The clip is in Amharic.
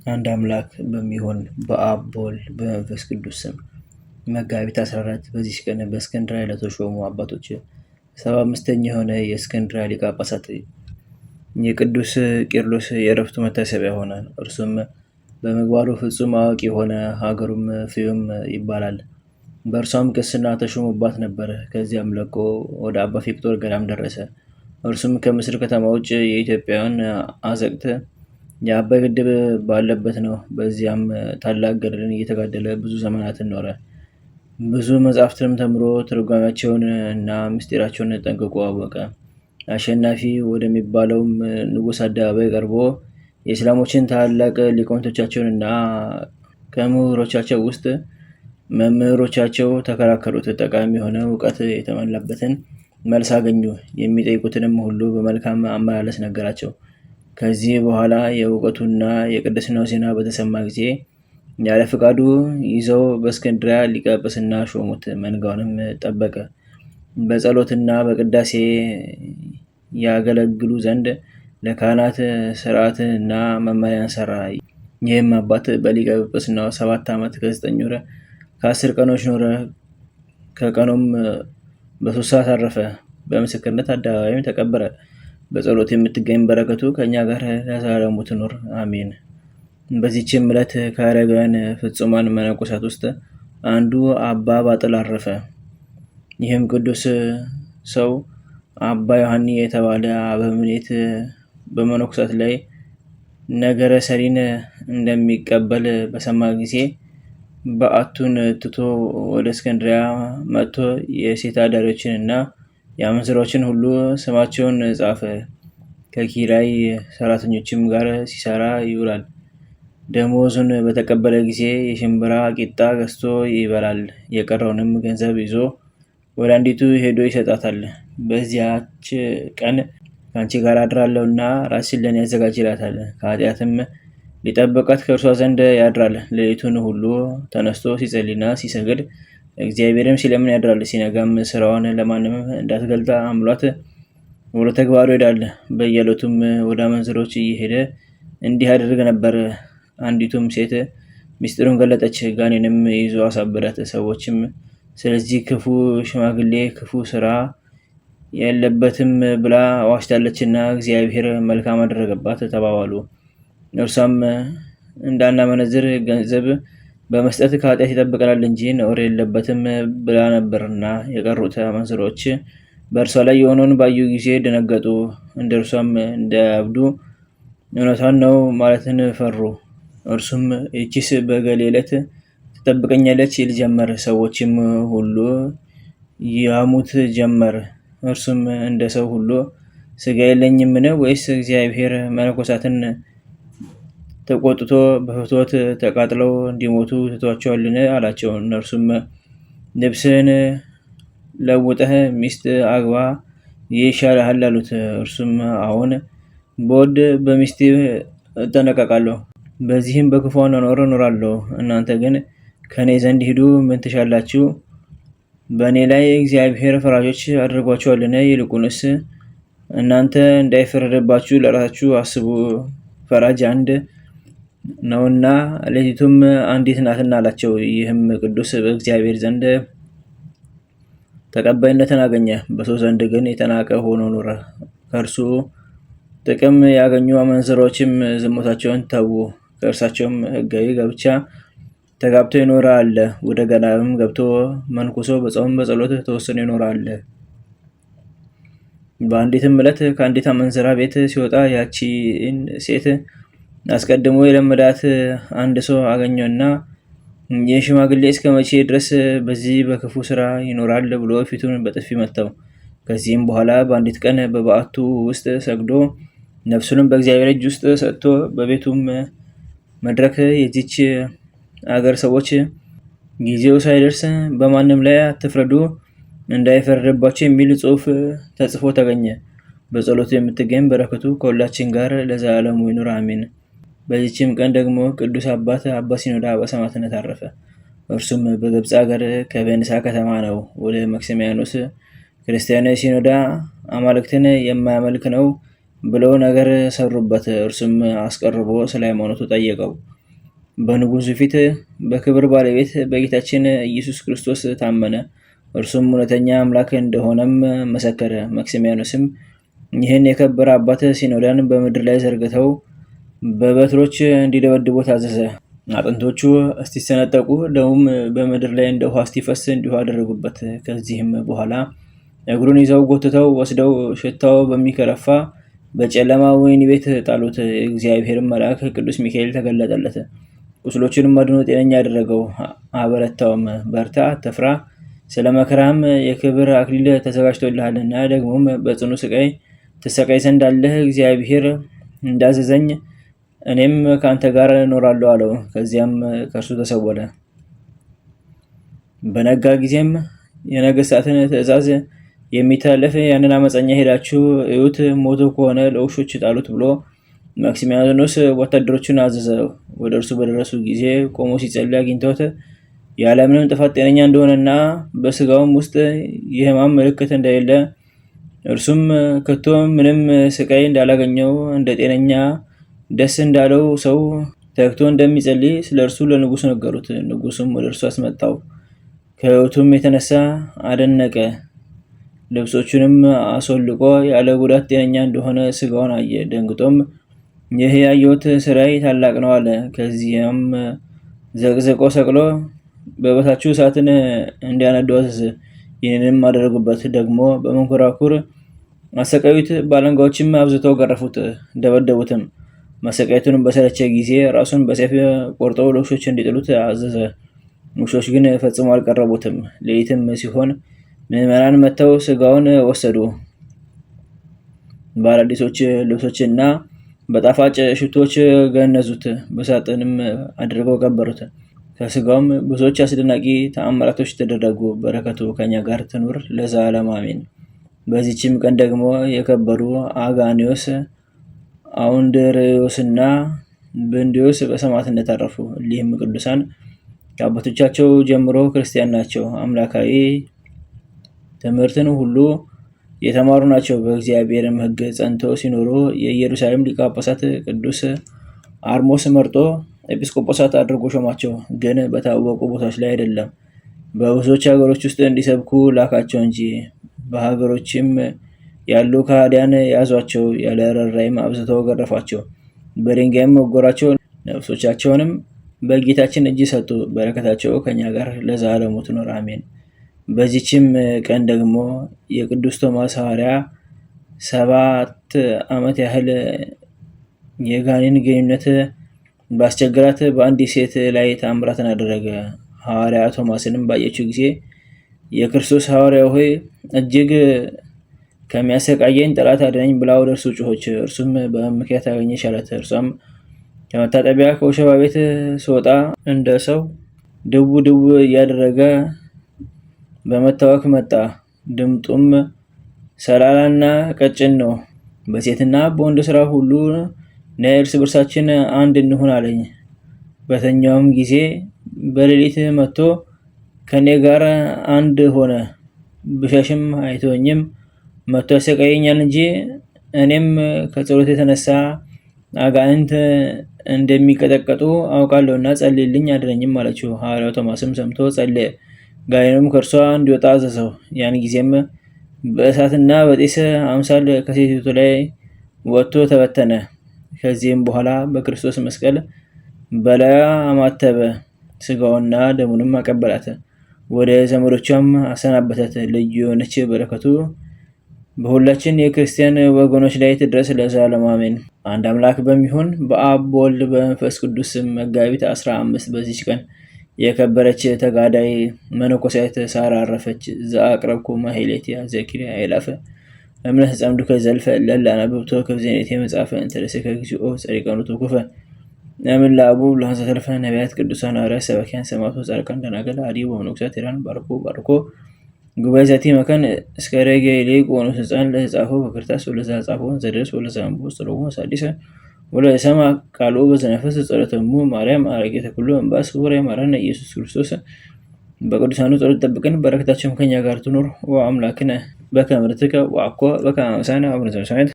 አንድ አምላክ በሚሆን በአብ በወልድ በመንፈስ ቅዱስ ስም መጋቢት 14 በዚች ቀን በእስክንድርያ ለተሾሙ አባቶች 75ኛ የሆነ የእስክንድርያ ሊቀ ጳጳሳት የቅዱስ ቄርሎስ የዕረፍቱ መታሰቢያ ሆነ። እርሱም በምግባሩ ፍጹም አዋቂ የሆነ ሀገሩም ፍዩም ይባላል። በእርሷም ቅስና ተሾሞባት ነበር። ከዚያም ለቆ ወደ አባ ፊቅጦር ገዳም ደረሰ። እርሱም ከምስር ከተማ ውጭ የኢትዮጵያውያን አዘቅት የአባይ ግድብ ባለበት ነው። በዚያም ታላቅ ገድልን እየተጋደለ ብዙ ዘመናትን ኖረ። ብዙ መጻሕፍትንም ተምሮ ትርጓሜያቸውን እና ምስጢራቸውን ጠንቅቆ አወቀ። አሸናፊ ወደሚባለውም ንጉሥ አደባባይ ቀርቦ የእስላሞችን ታላላቅ ሊቃውንቶቻቸውን እና ከምሁሮቻቸው ውስጥ መምህሮቻቸው ተከራከሩት። ጠቃሚ የሆነ እውቀት የተሞላበትን መልስ አገኙ። የሚጠይቁትንም ሁሉ በመልካም አመላለስ ነገራቸው። ከዚህ በኋላ የእውቀቱና የቅድስናው ዜና በተሰማ ጊዜ ያለ ፈቃዱ ይዘው በእስክንድርያ ሊቀ ጵጵስና ሾሙት። መንጋውንም ጠበቀ። በጸሎትና በቅዳሴ ያገለግሉ ዘንድ ለካህናት ሥርዓትንና መመሪያን ሰራ። ይህም አባት በሊቀ ጵጵስናው 7 ዓመት ከ9 ወር ከ10 ቀኖች ኖረ። ከቀኑም በ3 ሰዓት አረፈ። በምስክርነት አደባባይም ተቀበረ። በጸሎት የምትገኝ በረከቱ ከእኛ ጋር ለዘላለሙ ትኑር አሜን። በዚህችም ዕለት ከአረጋውያን ፍጹማን መነኮሳት ውስጥ አንዱ አባ ባጥል አረፈ። ይህም ቅዱስ ሰው አባ ዮሐኒ የተባለ አበምኔት በመነኮሳት ላይ ነገረ ሰሪን እንደሚቀበል በሰማ ጊዜ በዓቱን ትቶ ወደ እስክንድርያ መጥቶ የሴት አዳሪዎችን እና የአመንዝራዎችን ሁሉ ስማቸውን ጻፈ። ከኪራይ ሰራተኞችም ጋር ሲሰራ ይውላል። ደሞዙን በተቀበለ ጊዜ የሽምብራ ቂጣ ገዝቶ ይበላል። የቀረውንም ገንዘብ ይዞ ወደ አንዲቱ ሄዶ ይሰጣታል። በዚያች ቀን ከአንቺ ጋር አድራለሁ እና ራስሽን ለእኔ አዘጋጅ ይላታል። ከኃጢአትም ሊጠብቃት ከእርሷ ዘንድ ያድራል። ሌሊቱን ሁሉ ተነስቶ ሲጸልይና ሲሰግድ እግዚአብሔርም ሲለምን ያድራል። ሲነጋም ስራዋን ለማንም እንዳትገልጣ አምሏት ወደ ተግባሩ ይሄዳል። በየዕለቱም ወደ አመንዝሮች እየሄደ እንዲህ ያደርግ ነበር። አንዲቱም ሴት ምስጢሩን ገለጠች። ጋኔንም ይዞ አሳበዳት። ሰዎችም ስለዚህ ክፉ ሽማግሌ ክፉ ስራ የለበትም ብላ ዋሽታለችና እግዚአብሔር መልካም አደረገባት ተባባሉ። እርሷም እንዳናመነዝር ገንዘብ በመስጠት ከኃጢአት ይጠብቀናል እንጂ ነውር የለበትም ብላ ነበርና። የቀሩት አመንዝሮች በእርሷ ላይ የሆነውን ባዩ ጊዜ ደነገጡ። እንደ እርሷም እንዳያብዱ እውነቷን ነው ማለትን ፈሩ። እርሱም ይህችስ በገሌ ዕለት ትጠብቀኛለች ይል ጀመር። ሰዎችም ሁሉ ያሙት ጀመር። እርሱም እንደ ሰው ሁሉ ሥጋ የለኝምን? ወይስ እግዚአብሔር መነኮሳትን ተቆጥቶ በፍትወት ተቃጥለው እንዲሞቱ ትቷቸዋልን? አላቸው። እነርሱም ልብስህን ለውጠህ ሚስት አግባ ይሻልሃል አሉት። እርሱም አሁን በወድ በሚስቴ እጠነቀቃለሁ፣ በዚህም በክፉ አኗኗር እኖራለሁ። እናንተ ግን ከእኔ ዘንድ ሂዱ፣ ምን ትሻላችሁ? በእኔ ላይ እግዚአብሔር ፈራጆች አድርጓቸዋልን? ይልቁንስ እናንተ እንዳይፈረድባችሁ ለራሳችሁ አስቡ። ፈራጅ አንድ ነውና ሌሊቱም አንዲት ናትና አላቸው። ይህም ቅዱስ በእግዚአብሔር ዘንድ ተቀባይነትን አገኘ። በሰው ዘንድ ግን የተናቀ ሆኖ ኖረ። ከእርሱ ጥቅም ያገኙ አመንዝራዎችም ዝሙታቸውን ተዉ። ከእርሳቸውም ሕጋዊ ጋብቻ ተጋብቶ ይኖረ አለ። ወደ ገዳምም ገብቶ መንኩሶ በጾም በጸሎት ተወስኖ ይኖረ አለ። በአንዲትም ዕለት ከአንዲት አመንዝራ ቤት ሲወጣ ያቺን ሴት አስቀድሞ የለመዳት አንድ ሰው አገኘውና ይህ ሽማግሌ እስከ መቼ ድረስ በዚህ በክፉ ስራ ይኖራል ብሎ ፊቱን በጥፊ መታው። ከዚህም በኋላ በአንዲት ቀን በበዓቱ ውስጥ ሰግዶ ነፍሱንም በእግዚአብሔር እጅ ውስጥ ሰጥቶ በቤቱም መድረክ የዚች አገር ሰዎች ጊዜው ሳይደርስ በማንም ላይ አትፍረዱ እንዳይፈረድባቸው የሚል ጽሑፍ ተጽፎ ተገኘ። በጸሎቱ የምትገኝ በረከቱ ከሁላችን ጋር ለዘላለሙ ይኑር አሜን። በዚችም ቀን ደግሞ ቅዱስ አባት አባ ሲኖዳ በሰማዕትነት አረፈ። እርሱም በግብፅ ሀገር ከቤንሳ ከተማ ነው። ወደ መክስሚያኖስ ክርስቲያናዊ ሲኖዳ አማልክትን የማያመልክ ነው ብለው ነገር ሰሩበት። እርሱም አስቀርቦ ስለ ሃይማኖቱ ጠየቀው። በንጉሱ ፊት በክብር ባለቤት በጌታችን ኢየሱስ ክርስቶስ ታመነ። እርሱም እውነተኛ አምላክ እንደሆነም መሰከረ። መክስሚያኖስም ይህን የከበረ አባት ሲኖዳን በምድር ላይ ዘርግተው በበትሮች እንዲደበድቡ ታዘዘ። አጥንቶቹ እስቲሰነጠቁ ደሙም በምድር ላይ እንደ ውሃ እስቲፈስ እንዲሁ አደረጉበት። ከዚህም በኋላ እግሩን ይዘው ጎትተው ወስደው ሽታው በሚከረፋ በጨለማ ወህኒ ቤት ጣሉት። የእግዚአብሔር መልአክ ቅዱስ ሚካኤል ተገለጠለት። ቁስሎቹንም አድኖ ጤነኛ ያደረገው፣ አበረታውም። በርታ፣ አትፍራ፣ ስለ መከራም የክብር አክሊል ተዘጋጅቶልሃልና ደግሞም በጽኑ ስቃይ ትሰቃይ ዘንድ አለህ። እግዚአብሔር እንዳዘዘኝ እኔም ከአንተ ጋር እኖራለሁ አለው። ከዚያም ከእርሱ ተሰወረ። በነጋ ጊዜም የነገስታትን ትእዛዝ የሚተላለፍ ያንን አመፀኛ ሄዳችሁ እዩት፣ ሞቶ ከሆነ ለውሾች ጣሉት ብሎ መክሲሚያኖስ ወታደሮቹን አዘዘ። ወደ እርሱ በደረሱ ጊዜ ቆሞ ሲጸልይ አግኝተውት ያለምንም ጥፋት ጤነኛ እንደሆነና በስጋውም ውስጥ የሕማም ምልክት እንደሌለ እርሱም ከቶ ምንም ስቃይ እንዳላገኘው እንደ ጤነኛ ደስ እንዳለው ሰው ተግቶ እንደሚጸልይ ስለ እርሱ ለንጉሱ ነገሩት። ንጉሱም ወደ እርሱ አስመጣው። ከሕይወቱም የተነሳ አደነቀ። ልብሶቹንም አስወልቆ ያለ ጉዳት ጤነኛ እንደሆነ ስጋውን አየ። ደንግጦም ይህ ያየሁት ስራይ ታላቅ ነው አለ። ከዚያም ዘቅዝቆ ሰቅሎ በበታቹ እሳትን እንዲያነዱ አዘዘ። ይህንንም አደረጉበት። ደግሞ በመንኮራኩር አሰቃዩት። ባለንጋዎችም አብዝተው ገረፉት፣ ደበደቡትም። ማሰቃየቱንም በሰለቸ ጊዜ ራሱን በሰይፍ ቆርጠው ለውሾች እንዲጥሉት አዘዘ። ውሾች ግን ፈጽሞ አልቀረቡትም። ሌሊትም ሲሆን ምዕመናን መጥተው ስጋውን ወሰዱ። በአዳዲሶች ልብሶችና በጣፋጭ ሽቶች ገነዙት። በሳጥንም አድርገው ቀበሩት። ከስጋውም ብዙዎች አስደናቂ ተአምራቶች ተደረጉ። በረከቱ ከኛ ጋር ትኑር ለዘላለሙ አሜን። በዚችም ቀን ደግሞ የከበሩ አጋኒዮስ፣ አውንድሬዎስና ብንዲዮስ በሰማዕትነት አረፉ። እሊህም ቅዱሳን ከአባቶቻቸው ጀምሮ ክርስቲያን ናቸው። አምላካዊ ትምህርትን ሁሉ የተማሩ ናቸው። በእግዚአብሔርም ሕግ ጸንተው ሲኖሩ የኢየሩሳሌም ሊቀ ጳጳሳት ቅዱስ አርሞስ መርጦ ኤጲስቆጶሳት አድርጎ ሾማቸው። ግን በታወቁ ቦታዎች ላይ አይደለም፣ በብዙዎች ሀገሮች ውስጥ እንዲሰብኩ ላካቸው እንጂ። በሀገሮችም ያሉ ከሃዲያን ያዟቸው፣ ያለ ርኅራኄም አብዝተው ገረፏቸው፣ በድንጋይም ወገሯቸው። ነፍሶቻቸውንም በጌታችን እጅ ሰጡ። በረከታቸው ከኛ ጋር ለዘላለሙ ትኖር አሜን። በዚችም ቀን ደግሞ የቅዱስ ቶማስ ሐዋርያ 7 ዓመት ያህል የጋኔን ግንኙነት ባስቸግራት በአንዲት ሴት ላይ ተአምራትን አደረገ። ሐዋርያ ቶማስንም ባየችው ጊዜ የክርስቶስ ሐዋርያ ሆይ እጅግ ከሚያሰቃየኝ ጠላት አድነኝ ብላ ወደ እርሱ ጮኸች። እርሱም በምክንያት አገኘሽ አላት። እርሷም ከመታጠቢያ ከወሸባ ቤት ስወጣ እንደ ሰው ድው ድው እያደረገ በመታወክ መጣ። ድምጡም ሰላላና ቀጭን ነው። በሴትና በወንድ ስራ ሁሉ ነይ እርስ በርሳችን አንድ እንሁን አለኝ። በተኛውም ጊዜ በሌሊት መጥቶ ከኔ ጋር አንድ ሆነ። ብሸሽም አይተወኝም፣ መጥቶ ያሰቃየኛል እንጂ እኔም ከጸሎት የተነሳ አጋንንት እንደሚቀጠቀጡ አውቃለሁና ጸልይልኝ አድነኝም አለችው። ሐዋርያው ቶማስም ሰምቶ ጸለየ። ጋኔኑም ከእርሷ እንዲወጣ አዘዘው። ያን ጊዜም በእሳትና በጢስ አምሳል ከሴቲቱ ላይ ወጥቶ ተበተነ። ከዚህም በኋላ በክርስቶስ መስቀል በላዩ አማተበ። ስጋውና ደሙንም አቀበላት፣ ወደ ዘመዶቿም አሰናበታት። ልዩ የሆነች በረከቱ በሁላችን የክርስቲያን ወገኖች ላይ ትድረስ ለዘላለሙ አሜን። አንድ አምላክ በሚሆን በአብ በወልድ በመንፈስ ቅዱስ መጋቢት 15 በዚች ቀን የከበረች ተጋዳይ መነኮሳት ሳራ አረፈች። ዘአቅረብኩ ማሕሌትየ ዘኪርየ አእላፈ እምነ ተጸምዱከ ዘልፈ ለላ አናብብቶ ከብዜኔቴ መጽሐፈ እንተ ርእሰከ እግዚኦ ጸሪቀኑ ትኩፈ እምእለ አቡዕ ብሉዓን ዘተርፈ ነቢያት ቅዱሳን ሐዋርያት ሰባክያን ሰማዕታት ጻድቃን ደናግል አድኅ ወመነኮሳት ሄራን ባርኮ ጉባኤ ዛቲ መካን እስከ ረገ ይልቅ ወንዑስ ሕፃን ለተጻፈው በክርታስ ወለዛ ጻፈውን ዘደርስ ወለዛ አንብቦ ጸሎሙ ሳዲሰ ወለሰማ ቃሉ በዘነፈስ ጸሎተሙ ማርያም አረጌተ ኩሉ እምባስ ወሬ ማረነ ኢየሱስ ክርስቶስ። በቅዱሳኑ ጸሎት ጠብቀን፣ በረከታቸውም ከኛ ጋር ትኑር። ወአምላክነ በከመ ርትከ ወአኮ በከመ አምሳነ አቡነ ዘበሰማያት